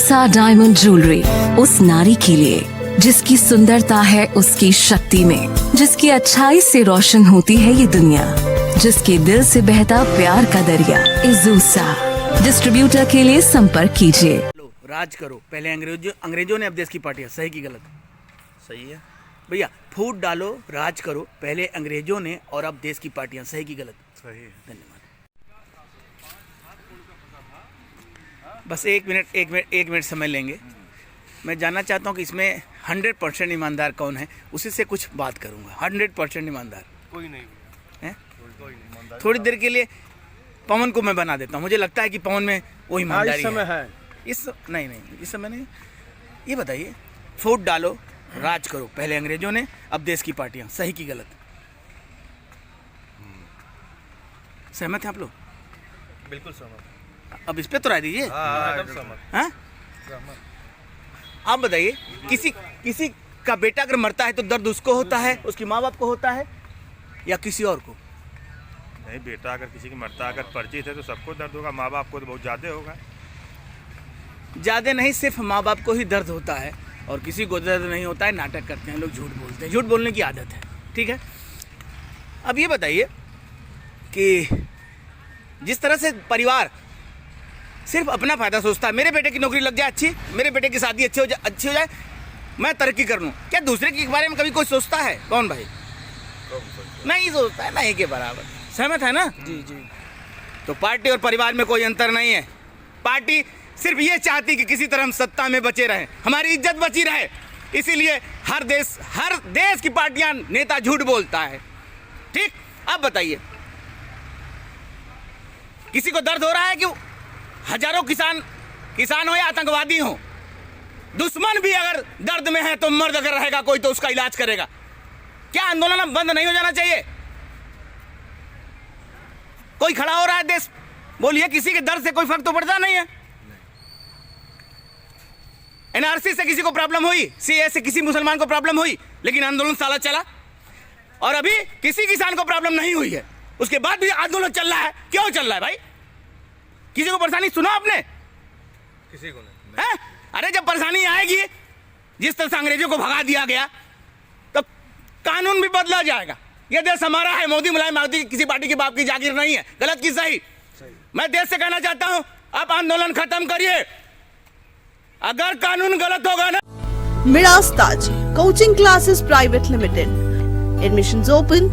इजूसा diamond jewellery उस नारी के लिए जिसकी सुंदरता है उसकी शक्ति में, जिसकी अच्छाई से रोशन होती है ये दुनिया, जिसके दिल से बहता प्यार का दरिया। इजूसा डिस्ट्रीब्यूटर के लिए संपर्क कीजिए। राज करो, पहले अंग्रेजों ने अब देश की पार्टियां, सही की गलत? सही है भैया फूट डालो, राज करो, पहले अंग्रेजों ने और अब देश की पार्टियां, सही की गलत? सही है। धन्यवाद। बस एक मिनट समय लेंगे। मैं जानना चाहता हूं कि इसमें 100% ईमानदार कौन है, उसी से कुछ बात करूंगा। 100% ईमानदार कोई नहीं है। कोई नहीं ईमानदार। थोड़ी देर के लिए पवन को मैं बना देता हूं, मुझे लगता है कि पवन में वो ईमानदारी इस समय है। इस समय नहीं। ये बताइए, फूट डालो, राज करो, पहले अंग्रेजों ने अब देश की पार्टियां, सही की गलत? सहमत हैं आप लोग? बिल्कुल सहमत। अब इस पे तो राय दीजिए। एकदम सहमत। हाँ? आप बताइए, किसी का बेटा अगर मरता है तो दर्द उसको होता है, उसकी माँ बाप को होता है, या किसी और को? नहीं, बेटा अगर किसी की मरता अगर परिचित है तो सबको दर्द होगा, माँ बाप को तो बहुत ज़्यादा होगा। ज़्यादा नहीं, सिर्फ माँ बाप को ही दर्द होता है और किसी को दर्द नहीं होता है। नाटक करते हैं लोग, झूठ बोलते हैं, झूठ बोलने की आदत है। ठीक है, अब ये बताइए कि जिस तरह से परिवार सिर्फ अपना फायदा सोचता है, मेरे बेटे की नौकरी लग जाए अच्छी, मेरे बेटे की शादी अच्छी हो जाए, मैं तरक्की कर लूँ, क्या दूसरे के बारे में कभी कोई सोचता है? कौन भाई? नहीं सोचता है, नहीं के बराबर। सहमत है ना? जी जी। तो पार्टी और परिवार में कोई अंतर नहीं है। पार्टी सिर्फ ये चाहती कि किसी तरह हम सत्ता में बचे रहें, हमारी इज्जत बची रहे, इसीलिए हर देश की पार्टियां, नेता झूठ बोलता है। ठीक, अब बताइए, किसी को दर्द हो रहा है कि हजारों किसान हो या आतंकवादी हो, दुश्मन भी अगर दर्द में है तो मर्द अगर रहेगा कोई तो उसका इलाज करेगा। क्या आंदोलन बंद नहीं हो जाना चाहिए? कोई खड़ा हो रहा है देश, बोलिए, किसी के दर्द से कोई फर्क तो पड़ता नहीं है। एनआरसी से किसी को प्रॉब्लम हुई, सीए से किसी मुसलमान को प्रॉब्लम हुई, लेकिन आंदोलन साला चला। और अभी किसी किसान को प्रॉब्लम नहीं हुई है, उसके बाद भी आंदोलन चल रहा है। क्यों चल रहा है भाई? किसी को परेशानी सुना आपने? किसी को नहीं है? अरे जब परेशानी आएगी, जिस तरह से अंग्रेजों को भगा दिया गया, तो कानून भी बदला जाएगा। यह देश हमारा है, मोदी मुलायम मोदी किसी पार्टी के बाप की जागीर नहीं है। गलत की सही? मैं देश से कहना चाहता हूं, आप आंदोलन खत्म करिए। अगर कानून गलत होगा ना। Miraz Taj Coaching Classes Private Limited. Admissions open.